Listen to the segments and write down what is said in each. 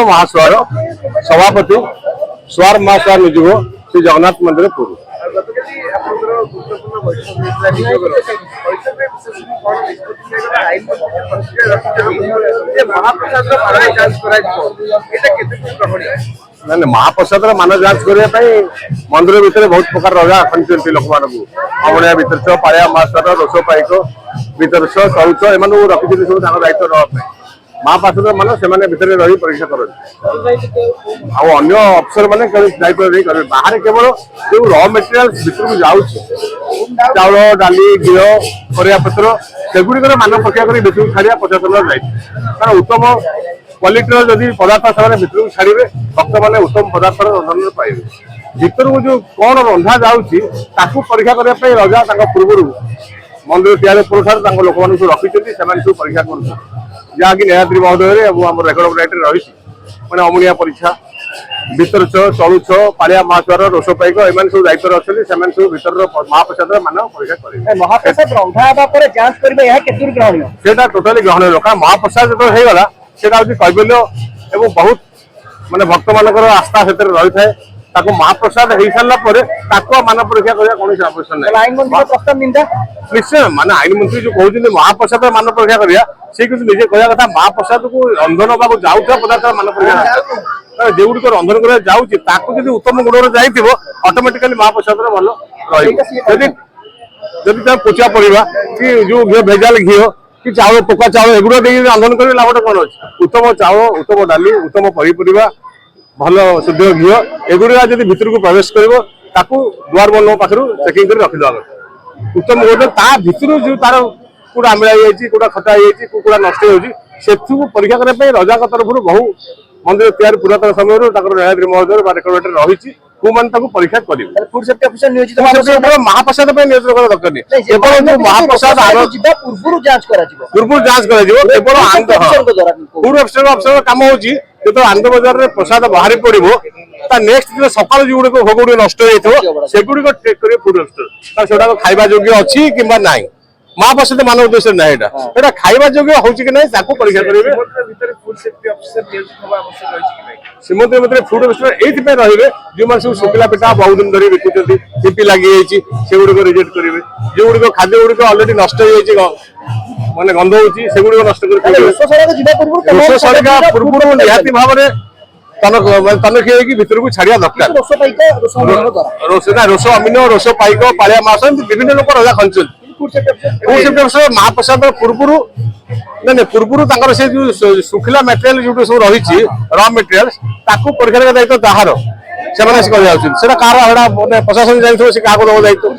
महासुआर सभापति सुआर महासुआर निजुग श्री जगन्नाथ मंदिर पुर महाप्रसाद मान जांच करने मंदिर भितर बहुत प्रकार रजा खंडी लोक मान अमणिया भितर पाया महासुआर रोष पाइक भितर शौच एम रखी सब दायित्व रहा महाप्रसाद मान से भितर रही परीक्षा करते अन्य अफसर मैंने दायित्व नहीं करेंगे बाहर केवल जो र मेटेरियल भितर को जाऊँ चाउल डाली घी परिया पत्र सेगुड़िक मान परीक्षा कर भितर को छाड़ा प्रशासन दायित्व कारण उत्तम क्वालिटी जदि पदार्थ से भितर को छाड़े भक्त मैंने उत्तम पदार्थ रंधन पाइबे भितर को जो कौन रंधा जाऊँगी परीक्षा करने रजा पूर्व मंदिर तैयारी पूर्व लोक मान रखी सब परीक्षा कर जहाँकि न्यायाधीश महोदय आम रेकर्ड राइट रही मैंने अमुनिया परीक्षा भितर चलुछ पालिया महासुआर रोष पाइक एम सब दायित्व अच्छे सब भितर महाप्रसाद मान परीक्षा करेंगे महाप्रसाद रंधा जांच करें टोटाली ग्रहण कारण महाप्रसाद जो होगा से कैबल्य एवं बहुत माने भक्त मान आस्था से रही है महाप्रसाद हो सारा मान परीक्षा करने कौन आवश्यक नहीं निश्चय माने आईन मंत्री जो कहते महाप्रसाद मान परीक्षा करा से निजे कह कथा महाप्रसाद को रंधन होगा जाऊा पदार्थ मान परीक्षा जो गुड़ रंधन कर जाऊँगी उत्तम गुण जाइए ऑटोमेटिकली महाप्रसाद भल रही पोचा पड़ा कि जो घी भेजाल घी कि चाउल पोका चाउल एगुड़ा रंधन कर लाभटा कौन अच्छे उत्तम चाउल उत्तम डाली उत्तम पनीपरिया भल शुद्ध घी एगुड़ा जब भितर को प्रवेश कर दुआर बन पाखु चेकिंग कर रखिदा उत्तम गोटे ता भितर जो तार कूड़ा आमिला कूड़ा खटा कूड़ा नष्ट हो परीक्षा करने रजा तरफ बहु मंदिर तैयारी पुरातन समय न्यायाधीश महोदय रेकर्ड रही परीक्षा करेंगे फूड सेफ्टी ऑफिसर नियोजित महाप्रसाद नियोजन करा दरकार नहीं केवल महाप्रसाद पूर्व जांच फूड अफिसर काम होची जो आनंद बजार में प्रसाद बाहरी पड़ो नेक्स्ट दिन सकाल जो गुड़ भोग गुड़ नष्ट होगुड़ टेक करेंगे फूड अफिसर से खाଇବା योग्य अच्छी कि ना महाप्रसाद मानव उद्देश्य ना यहाँ खाଇବା योग्य हो परीक्षा करेंगे श्रीमंदिर मध्य फूड अफिसर ये रे जो मैंने सब शुक्ला पिठा बहुत दिन धरी बिकुंट टीपी लगी से गुड़ रिजेक्ट करेंगे जो गुड़ खाद्य गुड़ अलरेडी नष्ट माने गंध होगी नष्ट पूर्व निहाती भाव में तनखी भितर को छाड़ा दरकार रोष अमीन रोष पाइक पालिया मास विभिन्न लोक रजा खंचुल महाप्रसाद पूर्व नहीं पूर्व से जो शुखिला मेटेरियल जो सब रही र मेटेरियल परीक्षा दायित्व ताहार से कह प्रशासन जाइए से क्या दायित्व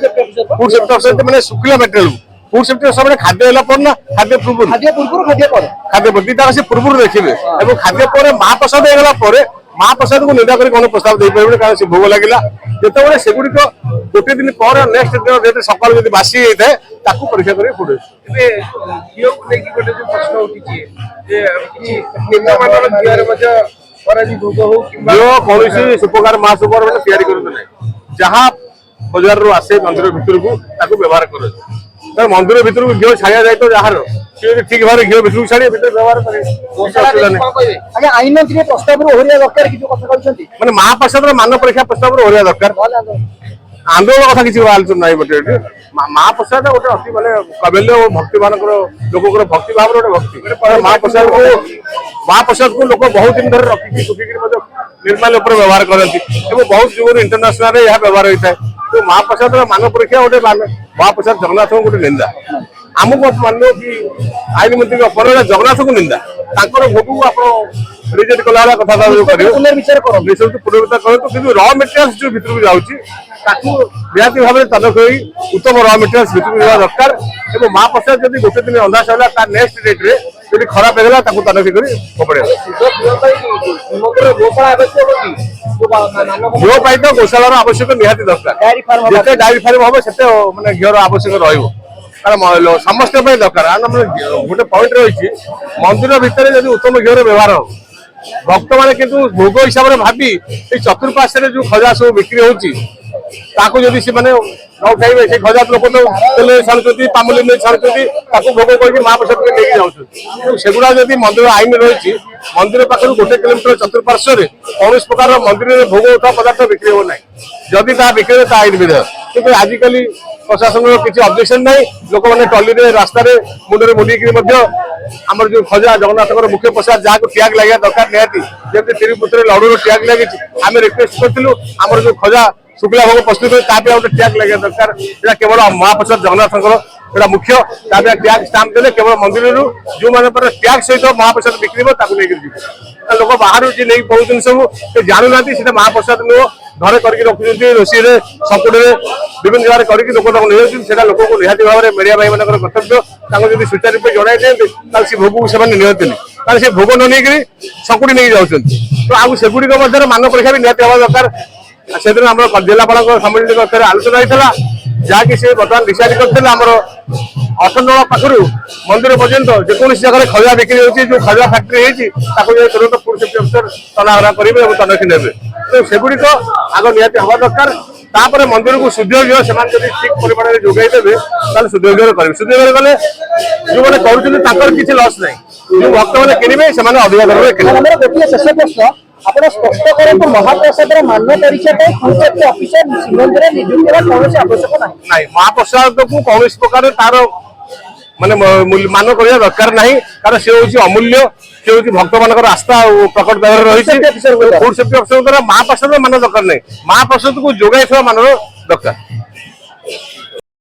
फूड सेफ्टी अफिसर मैंने शुखिला मेटेरियल फूड सेफ्टी सब खाद्य ना खाद्य पूर्व दीटा से पूर्व देखिए खाद्य पर महाप्रसाद होगा महाप्रसाद को निंदा कर प्रस्ताव दे पारे कारण से भोग लगे जो सेगुड़िक गोटे दिन पर नेक्स्ट दिन सकाल जब बासी होता है परीक्षा करेंगे फूड कौन सुपकार महासुपर मैंने या जहाँ बजार आसे मंदिर भितर को व्यवहार कर मंदिर भितर को घी छाड़ा जाए तो जार ठीक भाव घी भितर छाड़े व्यवहार करें आईन मंत्री प्रस्ताव मैंने महाप्रसाद मान परीक्षा प्रस्ताव दरकार आंदोलन कथा किसी आलोचना नहीं महाप्रसाद गोटे अति माने कबल्य और भक्ति मान लोक भक्ति भाव गोटे भक्ति महाप्रसाद को लोक बहुत दिन धर रखिकी सुखिकी निर्माण व्यवहार करती बहुत जुग इंटरनेशनल यह व्यवहार होता है तो महाप्रसाद मान परीक्षा गोटे महाप्रसाद जगन्नाथ गोटे निंदा आमको मान कि आईन मंत्री जगन्नाथ को निंदा भोग को आप रिजेक्ट कला कथा पुनर्विचार करूँ र मेटेरियल जो भितर को जाऊँगी निहाती भाव में तनख उत्तम र मेटेरियल भितर को दरकार और महाप्रसाद जब गोटे दिन रंधा सरला नेक्स्ट डेट रे जब खराब होगा तनखी कर फोपड़ा घी पाई तो गौशाला आवश्यक निहाती दरकार जिते डायरी फार्म हम से मानते घीर आवश्यक रहा समस्त दरकार गोटे पॉइंट रही मंदिर भितर जब उत्तम घीर व्यवहार हो भक्त मैंने किंतु भोग हिसाब से भावी चतुर्पार्श्व जो खजा सब बिक्री होती जदि से न खाइबे से खजा लोक तो तेल छाणुଛନ୍ତି पामुली नहीं छाणुଛନ୍ତି ताको भोग करके महाप्रसाद के लेके जाउଛନ୍ତି सेगुडा जदि मंदिर आईन रही मंदिर पाखर 1 किलोमीटर चतुर्पार्श्व कौन प्रकार मंदिर में भोग उठा पदार्थ बिक्री हो ना जदि ता बिक्री ता आईन विधेयक किंतु आजिकल प्रशासन किसी ऑब्जेक्शन नहीं लोक मैंने टली रास्तार मुंडे मुड़िक आमर जो खजा जगन्नाथ मुख्य प्रसाद जहाँ को टैग लगे दरकार निहाती जमी तिरुपति लड़ू टैग लगी आम रिक्वेस्ट करूँ आमर जो खजा शुक्ला भोग प्रस्तुत गोटे टैग लगे दरकार यहाँ केवल महाप्रसाद जगन्नाथ मुख्य टैग स्टाम्प देने केवल मंदिर जो मैंने टैग सहित महाप्रसाद बिक्री लेकर लोक बाहर जी नहीं पहुंचते सब जानू ना महाप्रसाद नुह घरे करके रखुच्च रोषे सपुटे विभिन्न जगह करके लोक नहीं लोक को निहाती भाव में मीडिया भाई मान कर्तव्य जब सुचारू रूप जन दिखते से भोग से निहतनी से भोग न नहीं सकुटी नहीं जाऊँ तो आगे सेगुड़िक मान परीक्षा भी निहती हवा दरकार से दिन आम जिलापाल सम्मिलित कक्षर आलोचना होता जहाँकि से बर्तमान डिसाइड करते आमर अठनला पाखर मंदिर पर्यंत जेको जगह खजा बिक्री होती जो खजा फैक्ट्री होती तुरंत फूड सेफ्टी अफिसर तनाघना करेंगे और तनखी नेबे तो सेगुड़िक आग निहती हवा दरकार तापर मंदिर को शुद्ध से ठीक परिमाण में जोगाई देवे शुद्ध करेंगे शुद्ध कले जो मैंने कर किसी लस ना जो भक्त मैंने किणवे से अधिक दर किणवे गोटे शेष प्रश्न ଆପଣ ସ୍ପଷ୍ଟ କରନ୍ତୁ ମହାପ୍ରସାଦର ମାନ ପରୀକ୍ଷା ପାଇଁ କୌଣସି ଅଫିସର ଶ୍ରୀମନ୍ଦିରରେ ନିଯୁକ୍ତି ହେବା କୌଣସି ଆବଶ୍ୟକ ନାହିଁ ନାଇଁ ମହାପ୍ରସାଦକୁ କୌଣସି ପ୍ରକାର ତାର ମାନେ ମାନ କରିବା ଦରକାର ନାହିଁ କାରଣ ସେ ହେଉଛି ଅମୂଲ୍ୟ ସେ ହେଉଛି ଭକ୍ତ ମାନଙ୍କର ଆସ୍ଥା ପ୍ରକଟ ଭାବରେ ରହିଛି ଫୁଡ୍ ସେଫ୍ଟି ଅଫିସର ଦ୍ୱାରା ମହାପ୍ରସାଦ ମାନ ଦରକାର ନାହିଁ ମହାପ୍ରସାଦକୁ ଯୋଗାଇଥିବା ମାନର ଦରକାର